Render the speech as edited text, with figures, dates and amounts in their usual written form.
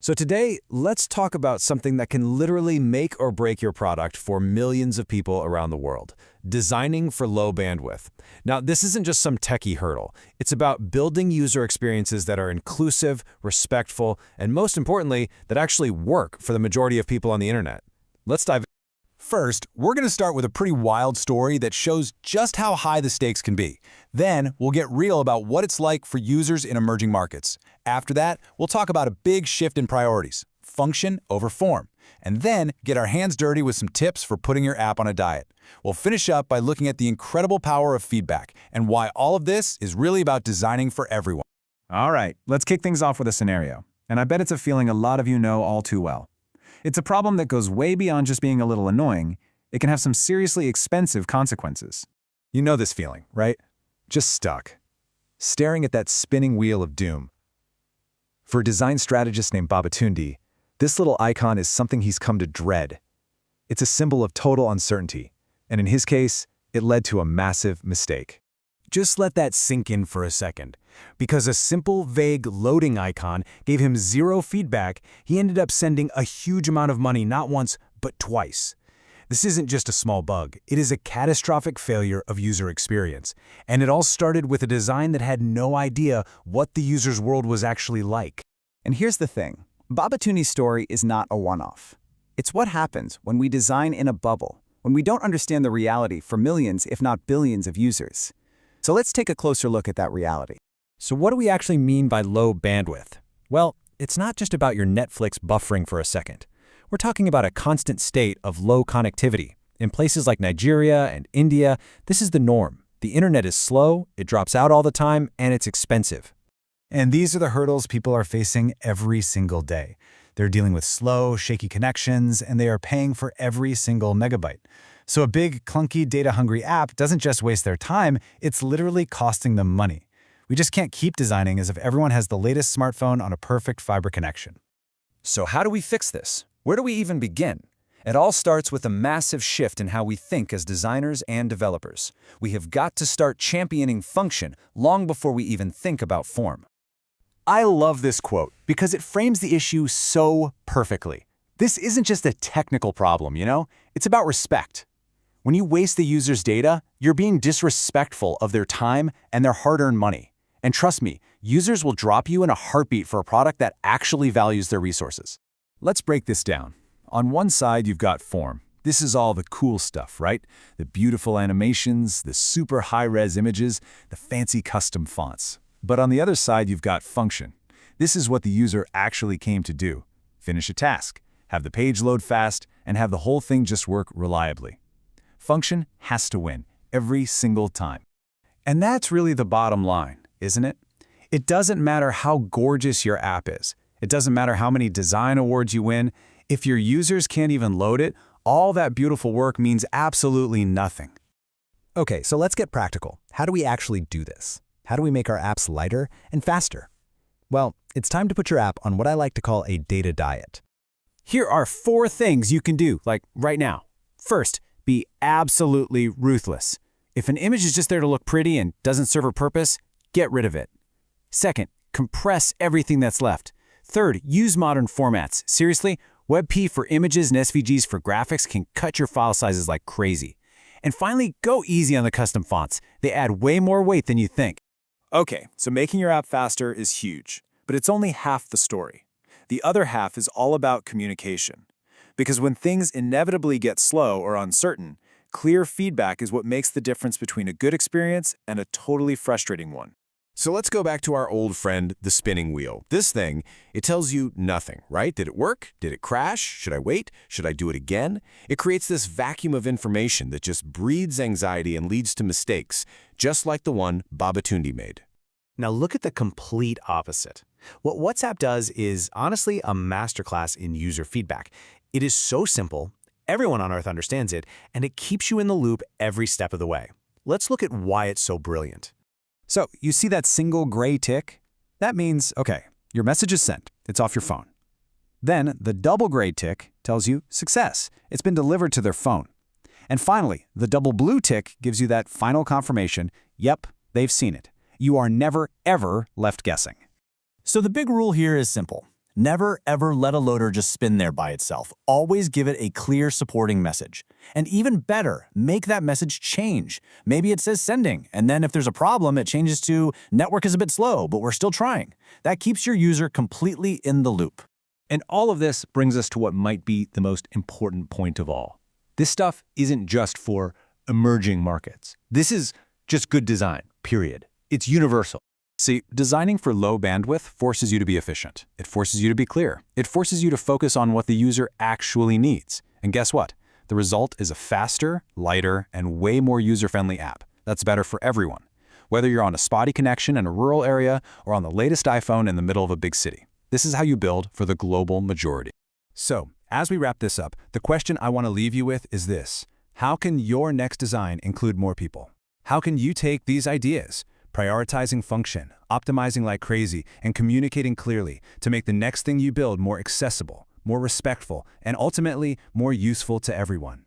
So today, let's talk about something that can literally make or break your product for millions of people around the world: designing for low bandwidth. Now, this isn't just some techie hurdle. It's about building user experiences that are inclusive, respectful, and most importantly, that actually work for the majority of people on the internet. Let's dive in. First, we're going to start with a pretty wild story that shows just how high the stakes can be. Then, we'll get real about what it's like for users in emerging markets. After that, we'll talk about a big shift in priorities: function over form. And then, get our hands dirty with some tips for putting your app on a diet. We'll finish up by looking at the incredible power of feedback and why all of this is really about designing for everyone. All right, let's kick things off with a scenario. And I bet it's a feeling a lot of you know all too well. It's a problem that goes way beyond just being a little annoying. It can have some seriously expensive consequences. You know this feeling, right? Just stuck, staring at that spinning wheel of doom. For a design strategist named Babatunde, this little icon is something he's come to dread. It's a symbol of total uncertainty, and in his case, it led to a massive mistake. Just let that sink in for a second. Because a simple, vague loading icon gave him zero feedback, he ended up sending a huge amount of money not once, but twice. This isn't just a small bug. It is a catastrophic failure of user experience. And it all started with a design that had no idea what the user's world was actually like. And here's the thing. Babatunde's story is not a one-off. It's what happens when we design in a bubble, when we don't understand the reality for millions, if not billions, of users. So let's take a closer look at that reality. So what do we actually mean by low bandwidth? Well, it's not just about your Netflix buffering for a second. We're talking about a constant state of low connectivity. In places like Nigeria and India, this is the norm. The internet is slow, it drops out all the time, and it's expensive. And these are the hurdles people are facing every single day. They're dealing with slow, shaky connections, and they are paying for every single megabyte. So a big, clunky, data-hungry app doesn't just waste their time, it's literally costing them money. We just can't keep designing as if everyone has the latest smartphone on a perfect fiber connection. So how do we fix this? Where do we even begin? It all starts with a massive shift in how we think as designers and developers. We have got to start championing function long before we even think about form. I love this quote because it frames the issue so perfectly. This isn't just a technical problem, you know? It's about respect. When you waste the user's data, you're being disrespectful of their time and their hard-earned money. And trust me, users will drop you in a heartbeat for a product that actually values their resources. Let's break this down. On one side, you've got form. This is all the cool stuff, right? The beautiful animations, the super high-res images, the fancy custom fonts. But on the other side, you've got function. This is what the user actually came to do: finish a task, have the page load fast, and have the whole thing just work reliably. Function has to win every single time. And that's really the bottom line, isn't it? It doesn't matter how gorgeous your app is. It doesn't matter how many design awards you win. If your users can't even load it, all that beautiful work means absolutely nothing. Okay, so let's get practical. How do we actually do this? How do we make our apps lighter and faster? Well, it's time to put your app on what I like to call a data diet. Here are 4 things you can do, like right now. First, be absolutely ruthless. If an image is just there to look pretty and doesn't serve a purpose, get rid of it. Second, compress everything that's left. Third, use modern formats. Seriously, WebP for images and SVGs for graphics can cut your file sizes like crazy. And finally, go easy on the custom fonts. They add way more weight than you think. Okay, so making your app faster is huge, but it's only half the story. The other half is all about communication. Because when things inevitably get slow or uncertain, clear feedback is what makes the difference between a good experience and a totally frustrating one. So let's go back to our old friend, the spinning wheel. This thing, it tells you nothing, right? Did it work? Did it crash? Should I wait? Should I do it again? It creates this vacuum of information that just breeds anxiety and leads to mistakes, just like the one Babatunde made. Now look at the complete opposite. What WhatsApp does is honestly a masterclass in user feedback. It is so simple, everyone on Earth understands it, and it keeps you in the loop every step of the way. Let's look at why it's so brilliant. So, you see that single gray tick? That means, okay, your message is sent. It's off your phone. Then, the double gray tick tells you success. It's been delivered to their phone. And finally, the double blue tick gives you that final confirmation. Yep, they've seen it. You are never, ever left guessing. So the big rule here is simple. Never, ever let a loader just spin there by itself. Always give it a clear supporting message. And even better, make that message change. Maybe it says sending, and then if there's a problem, it changes to network is a bit slow, but we're still trying. That keeps your user completely in the loop. And all of this brings us to what might be the most important point of all. This stuff isn't just for emerging markets. This is just good design, period. It's universal. See, designing for low bandwidth forces you to be efficient. It forces you to be clear. It forces you to focus on what the user actually needs. And guess what? The result is a faster, lighter, and way more user-friendly app that's better for everyone, whether you're on a spotty connection in a rural area or on the latest iPhone in the middle of a big city. This is how you build for the global majority. So, as we wrap this up, the question I want to leave you with is this. How can your next design include more people? How can you take these ideas, prioritizing function, optimizing like crazy, and communicating clearly to make the next thing you build more accessible, more respectful, and ultimately more useful to everyone?